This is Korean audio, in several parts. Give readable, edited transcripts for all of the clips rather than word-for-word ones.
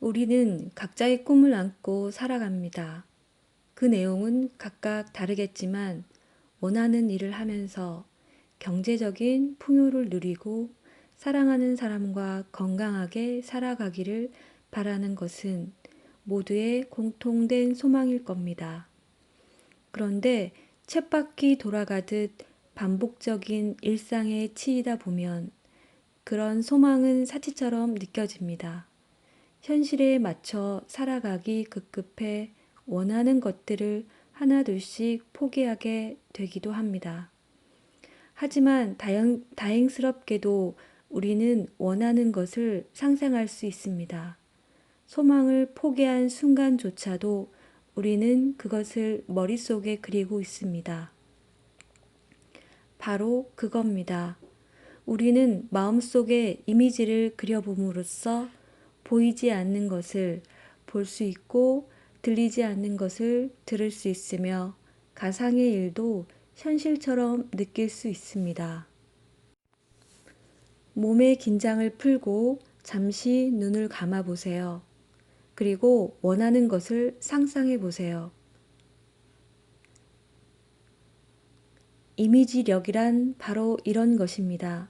우리는 각자의 꿈을 안고 살아갑니다. 그 내용은 각각 다르겠지만 원하는 일을 하면서 경제적인 풍요를 누리고 사랑하는 사람과 건강하게 살아가기를 바라는 것은 모두의 공통된 소망일 겁니다. 그런데 쳇바퀴 돌아가듯 반복적인 일상에 치이다 보면 그런 소망은 사치처럼 느껴집니다. 현실에 맞춰 살아가기 급급해 원하는 것들을 하나둘씩 포기하게 되기도 합니다. 하지만 다행스럽게도 우리는 원하는 것을 상상할 수 있습니다. 소망을 포기한 순간조차도 우리는 그것을 머릿속에 그리고 있습니다. 바로 그겁니다. 우리는 마음속에 이미지를 그려봄으로써 보이지 않는 것을 볼 수 있고 들리지 않는 것을 들을 수 있으며 가상의 일도 현실처럼 느낄 수 있습니다. 몸의 긴장을 풀고 잠시 눈을 감아 보세요. 그리고 원하는 것을 상상해 보세요. 이미지력이란 바로 이런 것입니다.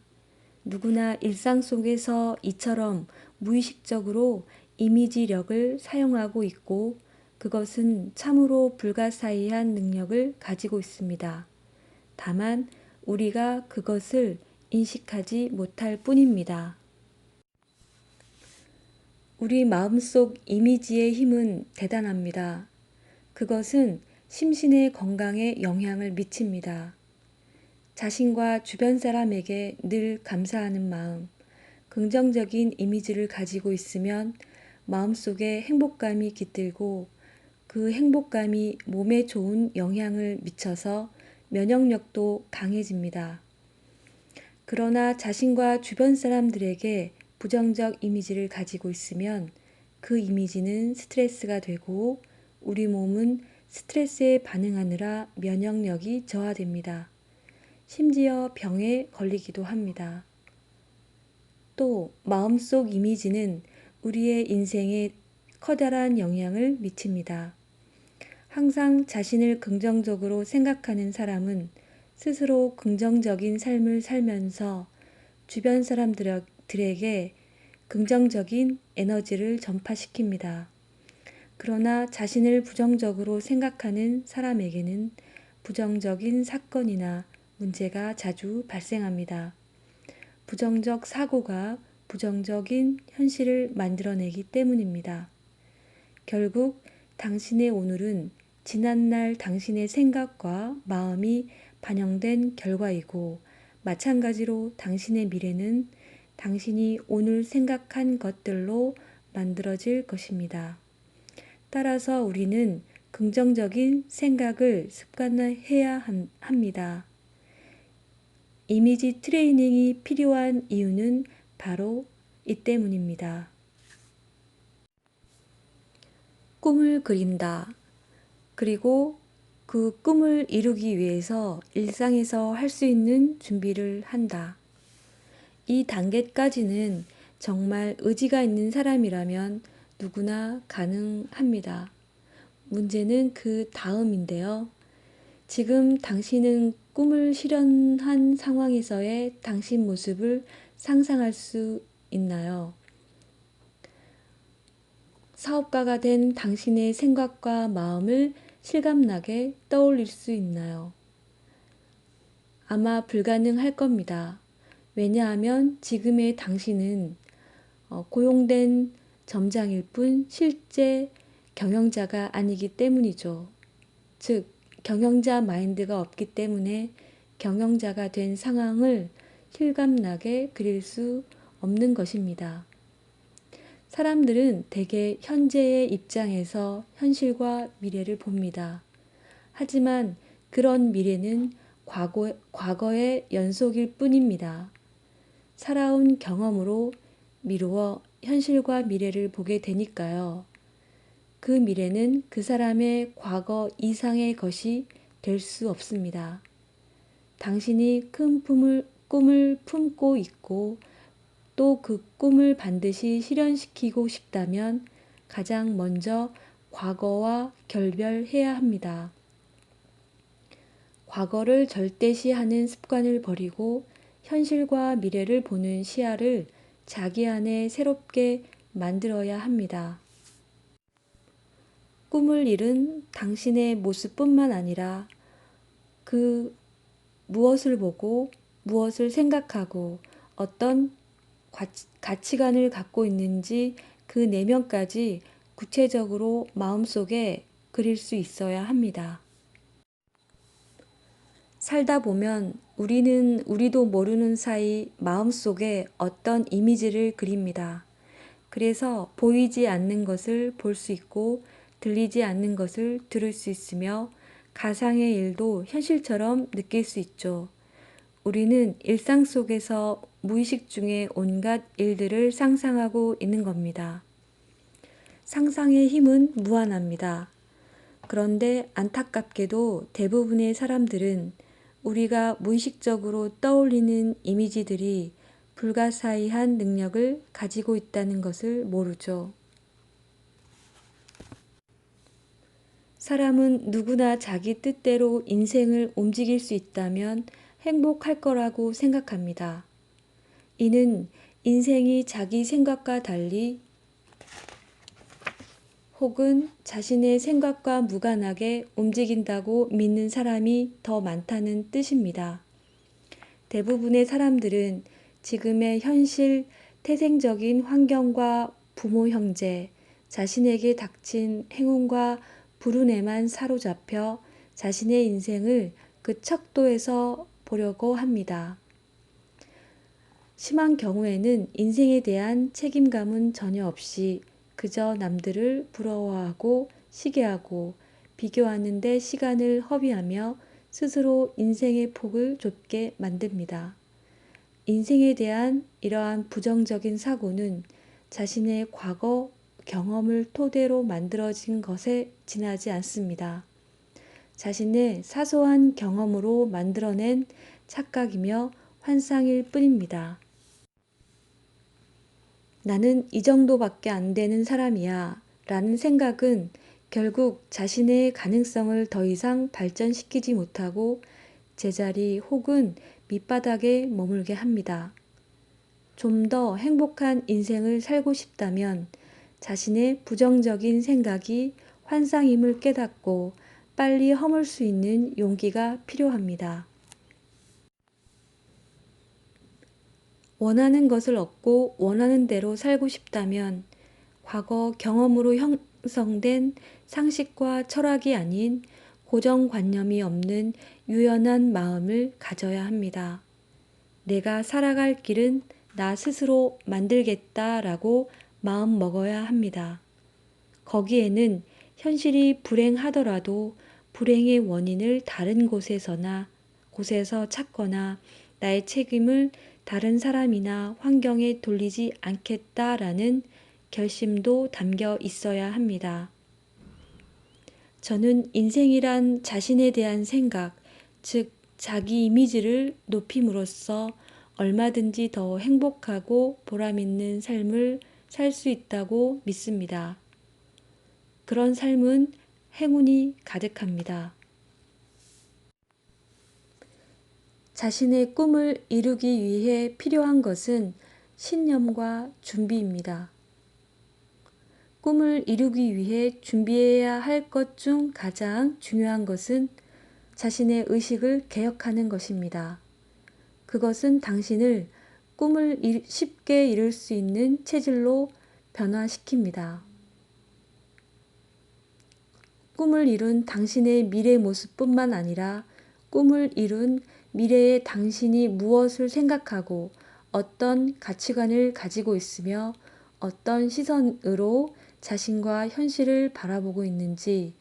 누구나 일상 속에서 이처럼 무의식적으로 이미지력을 사용하고 있고 그것은 참으로 불가사의한 능력을 가지고 있습니다. 다만 우리가 그것을 인식하지 못할 뿐입니다. 우리 마음속 이미지의 힘은 대단합니다. 그것은 심신의 건강에 영향을 미칩니다. 자신과 주변 사람에게 늘 감사하는 마음, 긍정적인 이미지를 가지고 있으면 마음속에 행복감이 깃들고 그 행복감이 몸에 좋은 영향을 미쳐서 면역력도 강해집니다. 그러나 자신과 주변 사람들에게 부정적 이미지를 가지고 있으면 그 이미지는 스트레스가 되고 우리 몸은 스트레스에 반응하느라 면역력이 저하됩니다. 심지어 병에 걸리기도 합니다. 또 마음속 이미지는 우리의 인생에 커다란 영향을 미칩니다. 항상 자신을 긍정적으로 생각하는 사람은 스스로 긍정적인 삶을 살면서 주변 사람들에게 긍정적인 에너지를 전파시킵니다. 그러나 자신을 부정적으로 생각하는 사람에게는 부정적인 사건이나 문제가 자주 발생합니다. 부정적 사고가 부정적인 현실을 만들어내기 때문입니다. 결국 당신의 오늘은 지난날 당신의 생각과 마음이 반영된 결과이고 마찬가지로 당신의 미래는 당신이 오늘 생각한 것들로 만들어질 것입니다. 따라서 우리는 긍정적인 생각을 습관화해야 합니다. 이미지 트레이닝이 필요한 이유는 바로 이 때문입니다. 꿈을 그린다. 그리고 그 꿈을 이루기 위해서 일상에서 할 수 있는 준비를 한다. 이 단계까지는 정말 의지가 있는 사람이라면 누구나 가능합니다. 문제는 그 다음인데요. 지금 당신은 꿈을 실현한 상황에서의 당신 모습을 상상할 수 있나요? 사업가가 된 당신의 생각과 마음을 실감나게 떠올릴 수 있나요? 아마 불가능할 겁니다. 왜냐하면 지금의 당신은 고용된 점장일 뿐 실제 경영자가 아니기 때문이죠. 즉, 경영자 마인드가 없기 때문에 경영자가 된 상황을 실감나게 그릴 수 없는 것입니다. 사람들은 대개 현재의 입장에서 현실과 미래를 봅니다. 하지만 그런 미래는 과거의 연속일 뿐입니다. 살아온 경험으로 미루어 현실과 미래를 보게 되니까요. 그 미래는 그 사람의 과거 이상의 것이 될 수 없습니다. 당신이 큰 꿈을 품고 있고 또 그 꿈을 반드시 실현시키고 싶다면 가장 먼저 과거와 결별해야 합니다. 과거를 절대시하는 습관을 버리고 현실과 미래를 보는 시야를 자기 안에 새롭게 만들어야 합니다. 꿈을 이룬 당신의 모습뿐만 아니라 그 무엇을 보고 무엇을 생각하고 어떤 가치관을 갖고 있는지 그 내면까지 구체적으로 마음속에 그릴 수 있어야 합니다. 살다 보면 우리는 우리도 모르는 사이 마음속에 어떤 이미지를 그립니다. 그래서 보이지 않는 것을 볼 수 있고 들리지 않는 것을 들을 수 있으며 가상의 일도 현실처럼 느낄 수 있죠. 우리는 일상 속에서 무의식 중에 온갖 일들을 상상하고 있는 겁니다. 상상의 힘은 무한합니다. 그런데 안타깝게도 대부분의 사람들은 우리가 무의식적으로 떠올리는 이미지들이 불가사의한 능력을 가지고 있다는 것을 모르죠. 사람은 누구나 자기 뜻대로 인생을 움직일 수 있다면 행복할 거라고 생각합니다. 이는 인생이 자기 생각과 달리 혹은 자신의 생각과 무관하게 움직인다고 믿는 사람이 더 많다는 뜻입니다. 대부분의 사람들은 지금의 현실, 태생적인 환경과 부모 형제, 자신에게 닥친 행운과 불운에만 사로잡혀 자신의 인생을 그 척도에서 보려고 합니다. 심한 경우에는 인생에 대한 책임감은 전혀 없이 그저 남들을 부러워하고 시기하고 비교하는 데 시간을 허비하며 스스로 인생의 폭을 좁게 만듭니다. 인생에 대한 이러한 부정적인 사고는 자신의 과거 경험을 토대로 만들어진 것에 지나지 않습니다. 자신의 사소한 경험으로 만들어낸 착각이며 환상일 뿐입니다. 나는 이 정도밖에 안 되는 사람이야 라는 생각은 결국 자신의 가능성을 더 이상 발전시키지 못하고 제자리 혹은 밑바닥에 머물게 합니다. 좀 더 행복한 인생을 살고 싶다면 자신의 부정적인 생각이 환상임을 깨닫고 빨리 허물 수 있는 용기가 필요합니다. 원하는 것을 얻고 원하는 대로 살고 싶다면 과거 경험으로 형성된 상식과 철학이 아닌 고정관념이 없는 유연한 마음을 가져야 합니다. 내가 살아갈 길은 나 스스로 만들겠다라고 마음 먹어야 합니다. 거기에는 현실이 불행하더라도 불행의 원인을 다른 곳에서 찾거나 나의 책임을 다른 사람이나 환경에 돌리지 않겠다라는 결심도 담겨 있어야 합니다. 저는 인생이란 자신에 대한 생각, 즉 자기 이미지를 높임으로써 얼마든지 더 행복하고 보람있는 삶을 살 수 있다고 믿습니다. 그런 삶은 행운이 가득합니다. 자신의 꿈을 이루기 위해 필요한 것은 신념과 준비입니다. 꿈을 이루기 위해 준비해야 할 것 중 가장 중요한 것은 자신의 의식을 개혁하는 것입니다. 그것은 당신을 꿈을 쉽게 이룰 수 있는 체질로 변화시킵니다. 꿈을 이룬 당신의 미래 모습뿐만 아니라 꿈을 이룬 미래의 당신이 무엇을 생각하고 어떤 가치관을 가지고 있으며 어떤 시선으로 자신과 현실을 바라보고 있는지,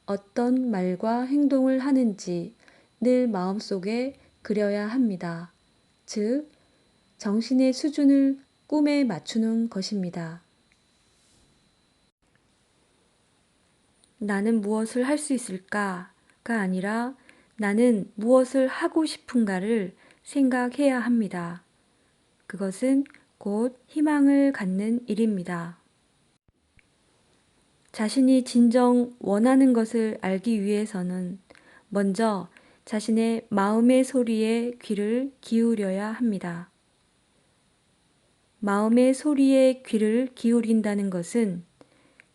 어떤 말과 행동을 하는지 늘 마음속에 그려야 합니다. 즉, 정신의 수준을 꿈에 맞추는 것입니다. 나는 무엇을 할 수 있을까가 아니라 나는 무엇을 하고 싶은가를 생각해야 합니다. 그것은 곧 희망을 갖는 일입니다. 자신이 진정 원하는 것을 알기 위해서는 먼저 자신의 마음의 소리에 귀를 기울여야 합니다. 마음의 소리에 귀를 기울인다는 것은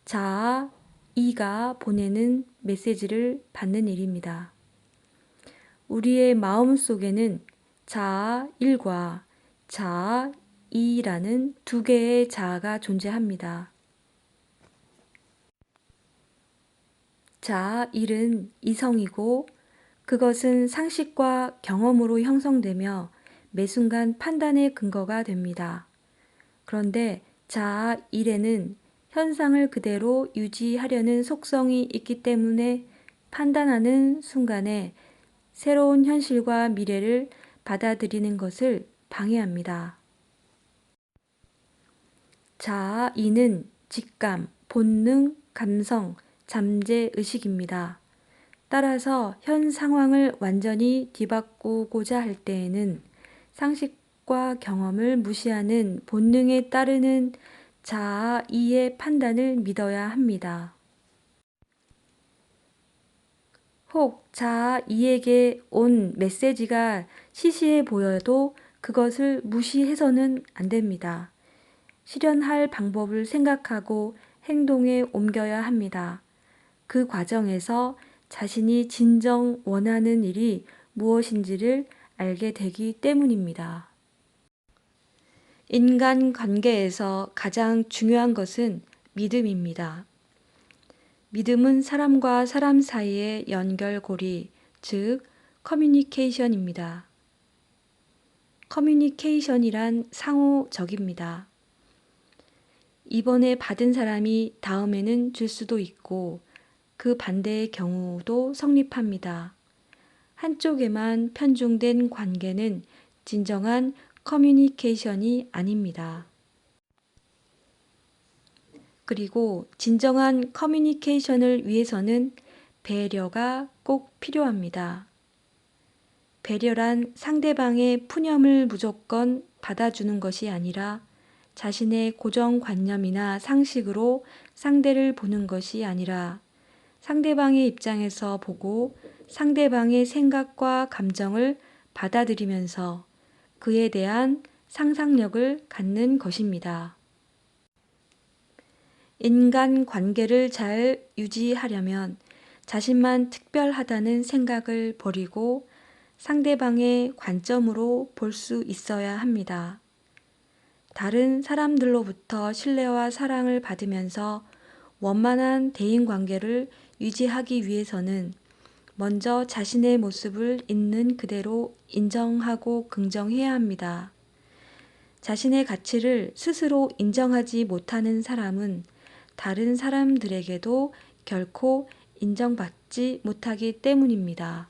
자아, 이가 보내는 메시지를 받는 일입니다. 우리의 마음 속에는 자아 1과 자아 2라는 두 개의 자아가 존재합니다. 자아 1은 이성이고 그것은 상식과 경험으로 형성되며 매 순간 판단의 근거가 됩니다. 그런데 자아 1에는 현상을 그대로 유지하려는 속성이 있기 때문에 판단하는 순간에 새로운 현실과 미래를 받아들이는 것을 방해합니다. 자아 2는 직감, 본능, 감성, 잠재 의식입니다. 따라서 현 상황을 완전히 뒤바꾸고자 할 때에는 상식과 경험을 무시하는 본능에 따르는 자아 2의 판단을 믿어야 합니다. 혹 자아 2에게 온 메시지가 시시해 보여도 그것을 무시해서는 안 됩니다. 실현할 방법을 생각하고 행동에 옮겨야 합니다. 그 과정에서 자신이 진정 원하는 일이 무엇인지를 알게 되기 때문입니다. 인간 관계에서 가장 중요한 것은 믿음입니다. 믿음은 사람과 사람 사이의 연결고리, 즉 커뮤니케이션입니다. 커뮤니케이션이란 상호적입니다. 이번에 받은 사람이 다음에는 줄 수도 있고 그 반대의 경우도 성립합니다. 한쪽에만 편중된 관계는 진정한 커뮤니케이션이 아닙니다. 그리고 진정한 커뮤니케이션을 위해서는 배려가 꼭 필요합니다. 배려란 상대방의 푸념을 무조건 받아주는 것이 아니라 자신의 고정관념이나 상식으로 상대를 보는 것이 아니라 상대방의 입장에서 보고 상대방의 생각과 감정을 받아들이면서 그에 대한 상상력을 갖는 것입니다. 인간 관계를 잘 유지하려면 자신만 특별하다는 생각을 버리고 상대방의 관점으로 볼 수 있어야 합니다. 다른 사람들로부터 신뢰와 사랑을 받으면서 원만한 대인관계를 유지하기 위해서는 먼저 자신의 모습을 있는 그대로 인정하고 긍정해야 합니다. 자신의 가치를 스스로 인정하지 못하는 사람은 다른 사람들에게도 결코 인정받지 못하기 때문입니다.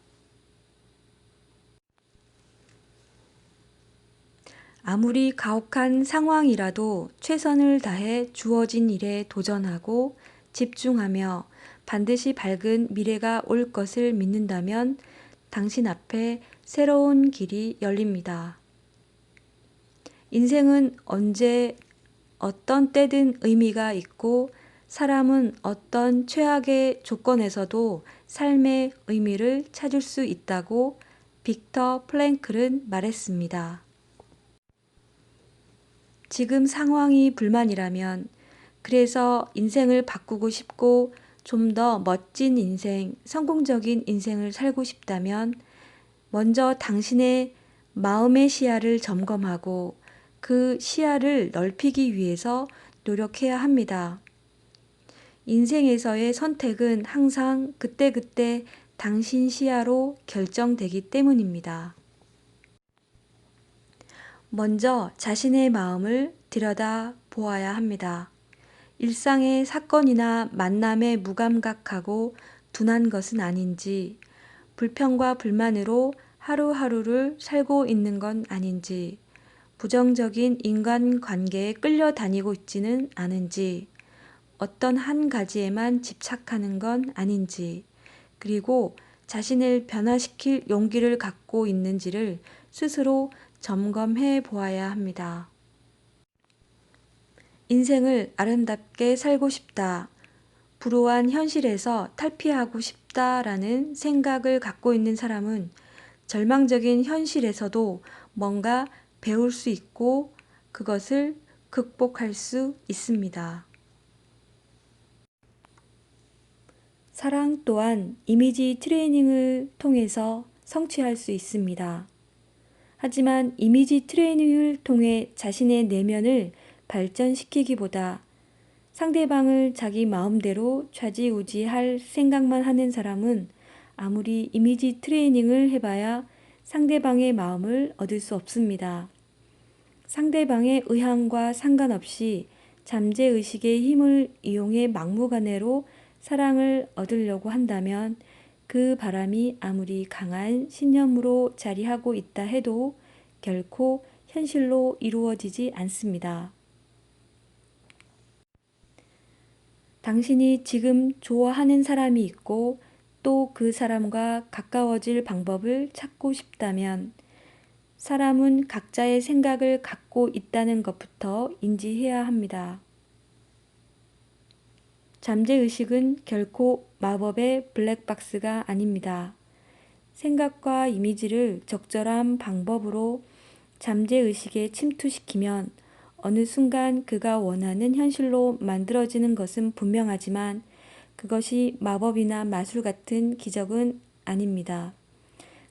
아무리 가혹한 상황이라도 최선을 다해 주어진 일에 도전하고 집중하며 반드시 밝은 미래가 올 것을 믿는다면 당신 앞에 새로운 길이 열립니다. 인생은 언제 어떤 때든 의미가 있고 사람은 어떤 최악의 조건에서도 삶의 의미를 찾을 수 있다고 빅터 프랭클은 말했습니다. 지금 상황이 불만이라면 그래서 인생을 바꾸고 싶고 좀 더 멋진 인생, 성공적인 인생을 살고 싶다면 먼저 당신의 마음의 시야를 점검하고 그 시야를 넓히기 위해서 노력해야 합니다. 인생에서의 선택은 항상 그때그때 당신 시야로 결정되기 때문입니다. 먼저 자신의 마음을 들여다 보아야 합니다. 일상의 사건이나 만남에 무감각하고 둔한 것은 아닌지, 불평과 불만으로 하루하루를 살고 있는 건 아닌지, 부정적인 인간관계에 끌려다니고 있지는 않은지, 어떤 한 가지에만 집착하는 건 아닌지, 그리고 자신을 변화시킬 용기를 갖고 있는지를 스스로 점검해 보아야 합니다. 인생을 아름답게 살고 싶다. 불우한 현실에서 탈피하고 싶다라는 생각을 갖고 있는 사람은 절망적인 현실에서도 뭔가 배울 수 있고 그것을 극복할 수 있습니다. 사랑 또한 이미지 트레이닝을 통해서 성취할 수 있습니다. 하지만 이미지 트레이닝을 통해 자신의 내면을 발전시키기보다 상대방을 자기 마음대로 좌지우지할 생각만 하는 사람은 아무리 이미지 트레이닝을 해봐야 상대방의 마음을 얻을 수 없습니다. 상대방의 의향과 상관없이 잠재의식의 힘을 이용해 막무가내로 사랑을 얻으려고 한다면 그 바람이 아무리 강한 신념으로 자리하고 있다 해도 결코 현실로 이루어지지 않습니다. 당신이 지금 좋아하는 사람이 있고 또 그 사람과 가까워질 방법을 찾고 싶다면 사람은 각자의 생각을 갖고 있다는 것부터 인지해야 합니다. 잠재의식은 결코 마법의 블랙박스가 아닙니다. 생각과 이미지를 적절한 방법으로 잠재의식에 침투시키면 어느 순간 그가 원하는 현실로 만들어지는 것은 분명하지만 그것이 마법이나 마술 같은 기적은 아닙니다.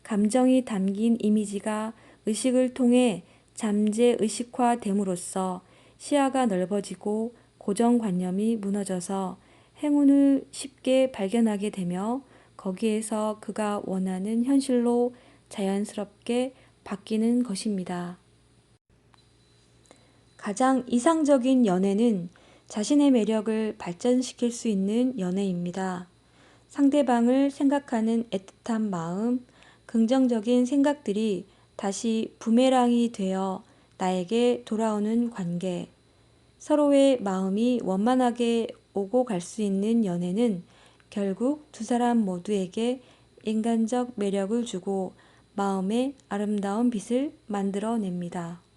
감정이 담긴 이미지가 의식을 통해 잠재의식화됨으로써 시야가 넓어지고 고정관념이 무너져서 행운을 쉽게 발견하게 되며 거기에서 그가 원하는 현실로 자연스럽게 바뀌는 것입니다. 가장 이상적인 연애는 자신의 매력을 발전시킬 수 있는 연애입니다. 상대방을 생각하는 애틋한 마음, 긍정적인 생각들이 다시 부메랑이 되어 나에게 돌아오는 관계, 서로의 마음이 원만하게 오고 갈 수 있는 연애는 결국 두 사람 모두에게 인간적 매력을 주고 마음의 아름다운 빛을 만들어냅니다.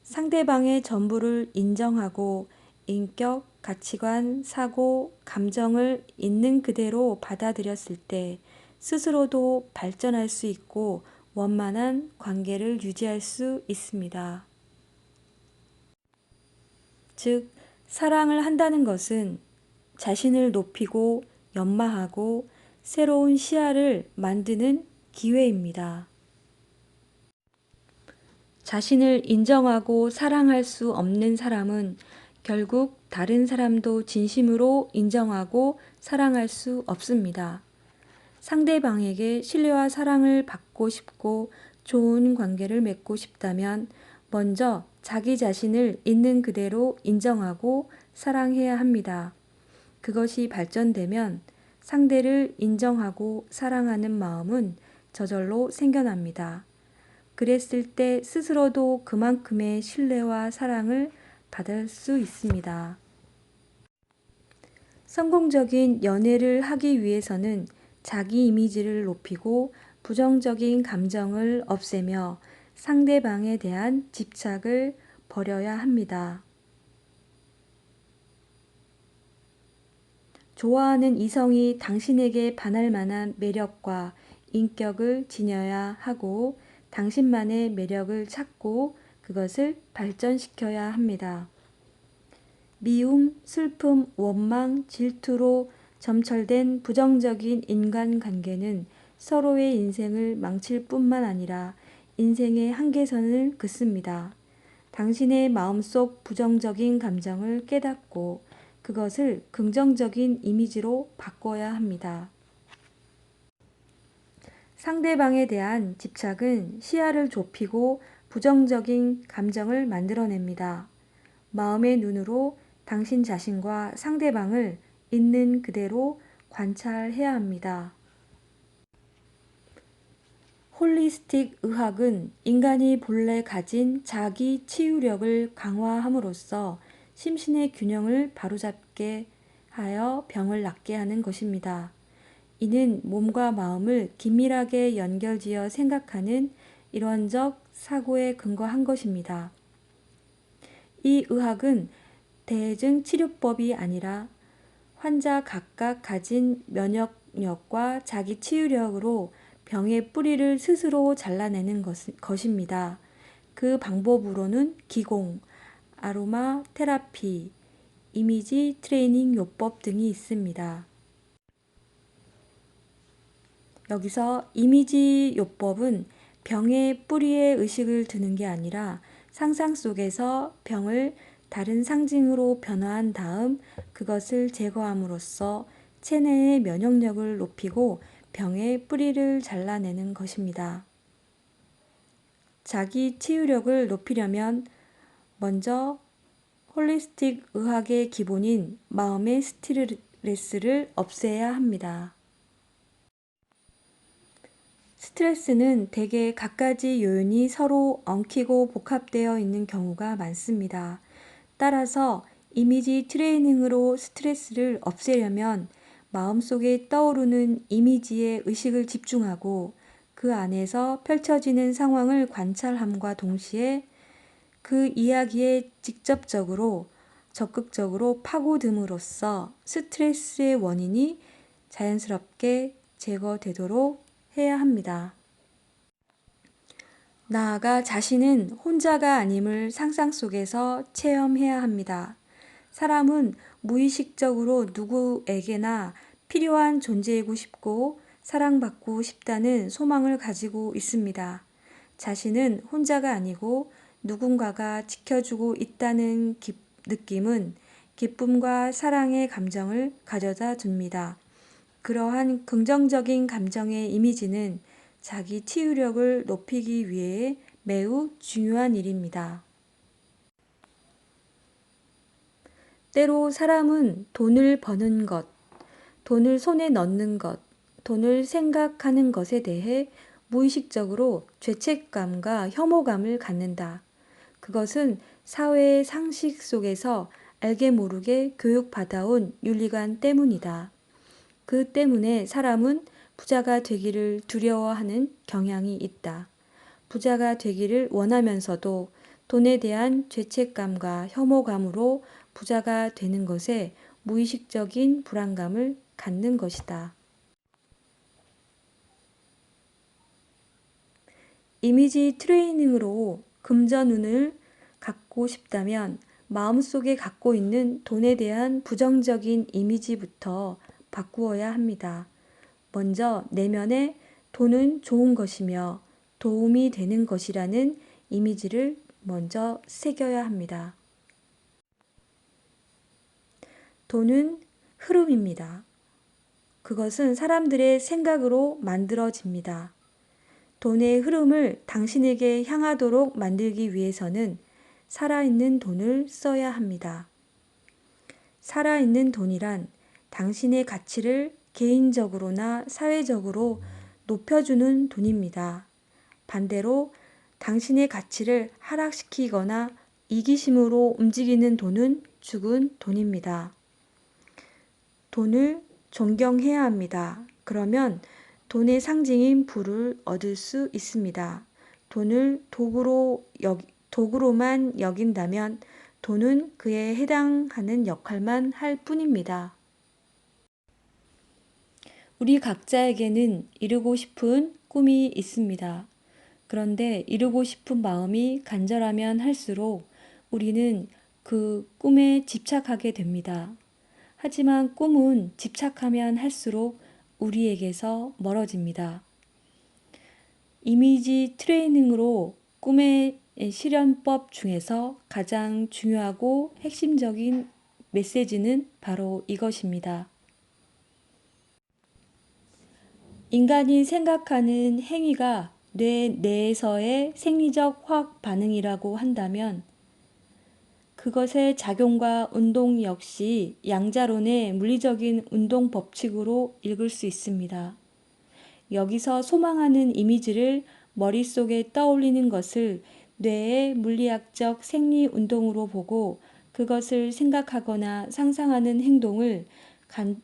상대방의 전부를 인정하고 인격, 가치관, 사고, 감정을 있는 그대로 받아들였을 때 스스로도 발전할 수 있고 원만한 관계를 유지할 수 있습니다. 즉, 사랑을 한다는 것은 자신을 높이고 연마하고 새로운 시야를 만드는 기회입니다. 자신을 인정하고 사랑할 수 없는 사람은 결국 다른 사람도 진심으로 인정하고 사랑할 수 없습니다. 상대방에게 신뢰와 사랑을 받고 싶고 좋은 관계를 맺고 싶다면 먼저 자기 자신을 있는 그대로 인정하고 사랑해야 합니다. 그것이 발전되면 상대를 인정하고 사랑하는 마음은 저절로 생겨납니다. 그랬을 때 스스로도 그만큼의 신뢰와 사랑을 받을 수 있습니다. 성공적인 연애를 하기 위해서는 자기 이미지를 높이고 부정적인 감정을 없애며 상대방에 대한 집착을 버려야 합니다. 좋아하는 이성이 당신에게 반할 만한 매력과 인격을 지녀야 하고 당신만의 매력을 찾고 그것을 발전시켜야 합니다. 미움, 슬픔, 원망, 질투로 점철된 부정적인 인간관계는 서로의 인생을 망칠 뿐만 아니라 인생의 한계선을 긋습니다. 당신의 마음속 부정적인 감정을 깨닫고 그것을 긍정적인 이미지로 바꿔야 합니다. 상대방에 대한 집착은 시야를 좁히고 부정적인 감정을 만들어냅니다. 마음의 눈으로 당신 자신과 상대방을 있는 그대로 관찰해야 합니다. 홀리스틱 의학은 인간이 본래 가진 자기 치유력을 강화함으로써 심신의 균형을 바로잡게 하여 병을 낫게 하는 것입니다. 이는 몸과 마음을 긴밀하게 연결지어 생각하는 이론적 사고에 근거한 것입니다. 이 의학은 대증 치료법이 아니라 환자 각각 가진 면역력과 자기 치유력으로 병의 뿌리를 스스로 잘라내는 것입니다. 그 방법으로는 기공, 아로마 테라피, 이미지 트레이닝 요법 등이 있습니다. 여기서 이미지 요법은 병의 뿌리에 의식을 두는 게 아니라 상상 속에서 병을 다른 상징으로 변화한 다음 그것을 제거함으로써 체내의 면역력을 높이고 병의 뿌리를 잘라내는 것입니다. 자기 치유력을 높이려면 먼저 홀리스틱 의학의 기본인 마음의 스트레스를 없애야 합니다. 스트레스는 대개 갖가지 요인이 서로 엉키고 복합되어 있는 경우가 많습니다. 따라서 이미지 트레이닝으로 스트레스를 없애려면 마음속에 떠오르는 이미지에 의식을 집중하고 그 안에서 펼쳐지는 상황을 관찰함과 동시에 그 이야기에 직접적으로 적극적으로 파고듦으로써 스트레스의 원인이 자연스럽게 제거되도록 해야 합니다. 나아가 자신은 혼자가 아님을 상상 속에서 체험해야 합니다. 사람은 무의식적으로 누구에게나 필요한 존재이고 싶고 사랑받고 싶다는 소망을 가지고 있습니다. 자신은 혼자가 아니고 누군가가 지켜주고 있다는 느낌은 기쁨과 사랑의 감정을 가져다 줍니다. 그러한 긍정적인 감정의 이미지는 자기 치유력을 높이기 위해 매우 중요한 일입니다. 때로 사람은 돈을 버는 것, 돈을 손에 넣는 것, 돈을 생각하는 것에 대해 무의식적으로 죄책감과 혐오감을 갖는다. 그것은 사회의 상식 속에서 알게 모르게 교육받아온 윤리관 때문이다. 그 때문에 사람은 부자가 되기를 두려워하는 경향이 있다. 부자가 되기를 원하면서도 돈에 대한 죄책감과 혐오감으로 부자가 되는 것에 무의식적인 불안감을 갖는 것이다. 이미지 트레이닝으로 금전운을 갖고 싶다면 마음속에 갖고 있는 돈에 대한 부정적인 이미지부터 바꾸어야 합니다. 먼저 내면에 돈은 좋은 것이며 도움이 되는 것이라는 이미지를 먼저 새겨야 합니다. 돈은 흐름입니다. 그것은 사람들의 생각으로 만들어집니다. 돈의 흐름을 당신에게 향하도록 만들기 위해서는 살아있는 돈을 써야 합니다. 살아있는 돈이란 당신의 가치를 개인적으로나 사회적으로 높여주는 돈입니다. 반대로 당신의 가치를 하락시키거나 이기심으로 움직이는 돈은 죽은 돈입니다. 돈을 존경해야 합니다. 그러면 돈의 상징인 부를 얻을 수 있습니다. 돈을 도구로만 여긴다면 돈은 그에 해당하는 역할만 할 뿐입니다. 우리 각자에게는 이루고 싶은 꿈이 있습니다. 그런데 이루고 싶은 마음이 간절하면 할수록 우리는 그 꿈에 집착하게 됩니다. 하지만 꿈은 집착하면 할수록 우리에게서 멀어집니다. 이미지 트레이닝으로 꿈의 실현법 중에서 가장 중요하고 핵심적인 메시지는 바로 이것입니다. 인간이 생각하는 행위가 뇌 내에서의 생리적 화학 반응이라고 한다면 그것의 작용과 운동 역시 양자론의 물리적인 운동 법칙으로 읽을 수 있습니다. 여기서 소망하는 이미지를 머릿속에 떠올리는 것을 뇌의 물리학적 생리 운동으로 보고 그것을 생각하거나 상상하는 행동을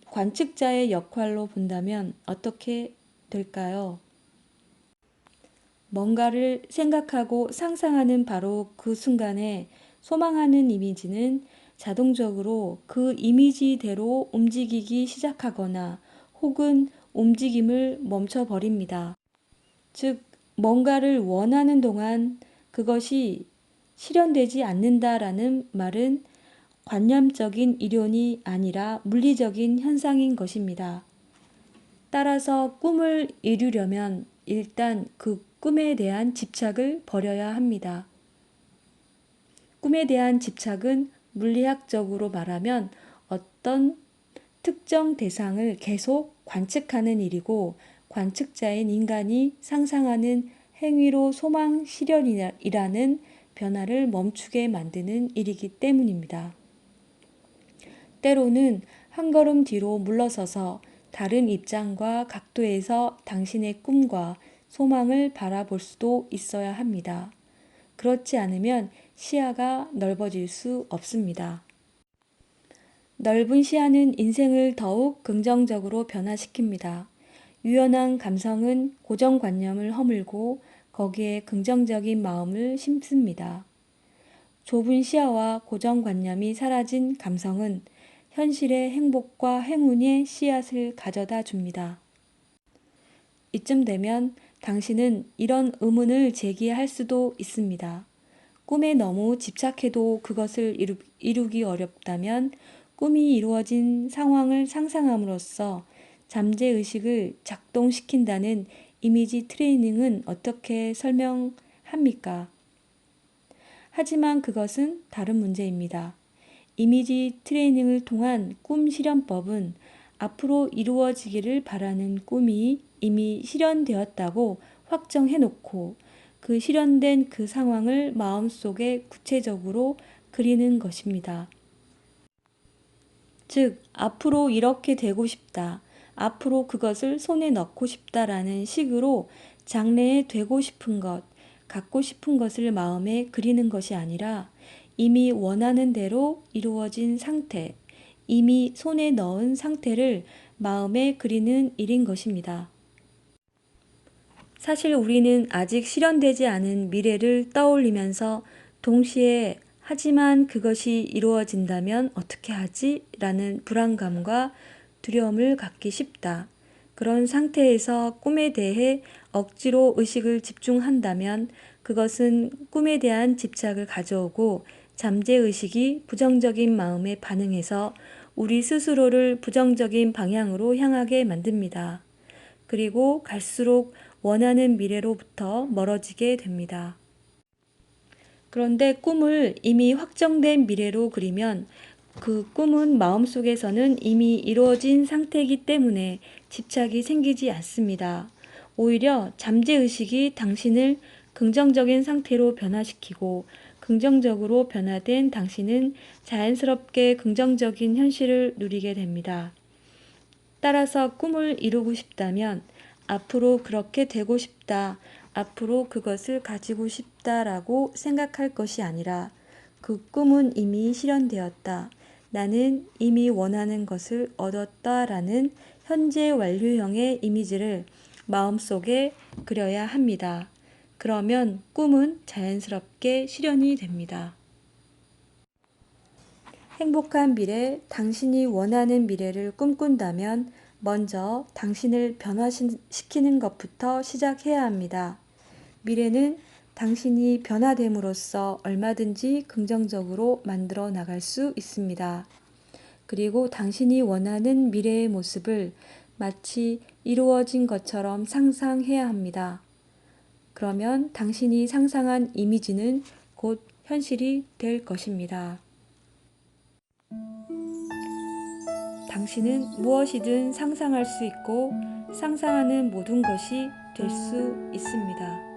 관측자의 역할로 본다면 어떻게 될까요? 뭔가를 생각하고 상상하는 바로 그 순간에 소망하는 이미지는 자동적으로 그 이미지대로 움직이기 시작하거나 혹은 움직임을 멈춰버립니다. 즉, 뭔가를 원하는 동안 그것이 실현되지 않는다라는 말은 관념적인 이론이 아니라 물리적인 현상인 것입니다. 따라서 꿈을 이루려면 일단 그 꿈에 대한 집착을 버려야 합니다. 꿈에 대한 집착은 물리학적으로 말하면 어떤 특정 대상을 계속 관측하는 일이고 관측자인 인간이 상상하는 행위로 소망 실현이라는 변화를 멈추게 만드는 일이기 때문입니다. 때로는 한 걸음 뒤로 물러서서 다른 입장과 각도에서 당신의 꿈과 소망을 바라볼 수도 있어야 합니다. 그렇지 않으면 시야가 넓어질 수 없습니다. 넓은 시야는 인생을 더욱 긍정적으로 변화시킵니다. 유연한 감성은 고정관념을 허물고 거기에 긍정적인 마음을 심습니다. 좁은 시야와 고정관념이 사라진 감성은 현실의 행복과 행운의 씨앗을 가져다 줍니다. 이쯤 되면 당신은 이런 의문을 제기할 수도 있습니다. 꿈에 너무 집착해도 그것을 이루기 어렵다면 꿈이 이루어진 상황을 상상함으로써 잠재의식을 작동시킨다는 이미지 트레이닝은 어떻게 설명합니까? 하지만 그것은 다른 문제입니다. 이미지 트레이닝을 통한 꿈 실현법은 앞으로 이루어지기를 바라는 꿈이 이미 실현되었다고 확정해놓고 그 실현된 그 상황을 마음속에 구체적으로 그리는 것입니다. 즉, 앞으로 이렇게 되고 싶다, 앞으로 그것을 손에 넣고 싶다라는 식으로 장래에 되고 싶은 것, 갖고 싶은 것을 마음에 그리는 것이 아니라 이미 원하는 대로 이루어진 상태, 이미 손에 넣은 상태를 마음에 그리는 일인 것입니다. 사실 우리는 아직 실현되지 않은 미래를 떠올리면서 동시에 하지만 그것이 이루어진다면 어떻게 하지? 라는 불안감과 두려움을 갖기 쉽다. 그런 상태에서 꿈에 대해 억지로 의식을 집중한다면 그것은 꿈에 대한 집착을 가져오고 잠재의식이 부정적인 마음에 반응해서 우리 스스로를 부정적인 방향으로 향하게 만듭니다. 그리고 갈수록 원하는 미래로부터 멀어지게 됩니다. 그런데 꿈을 이미 확정된 미래로 그리면 그 꿈은 마음속에서는 이미 이루어진 상태이기 때문에 집착이 생기지 않습니다. 오히려 잠재의식이 당신을 긍정적인 상태로 변화시키고 긍정적으로 변화된 당신은 자연스럽게 긍정적인 현실을 누리게 됩니다. 따라서 꿈을 이루고 싶다면 앞으로 그렇게 되고 싶다, 앞으로 그것을 가지고 싶다라고 생각할 것이 아니라 그 꿈은 이미 실현되었다, 나는 이미 원하는 것을 얻었다라는 현재 완료형의 이미지를 마음속에 그려야 합니다. 그러면 꿈은 자연스럽게 실현이 됩니다. 행복한 미래, 당신이 원하는 미래를 꿈꾼다면 먼저 당신을 변화시키는 것부터 시작해야 합니다. 미래는 당신이 변화됨으로써 얼마든지 긍정적으로 만들어 나갈 수 있습니다. 그리고 당신이 원하는 미래의 모습을 마치 이루어진 것처럼 상상해야 합니다. 그러면 당신이 상상한 이미지는 곧 현실이 될 것입니다. 당신은 무엇이든 상상할 수 있고 상상하는 모든 것이 될 수 있습니다.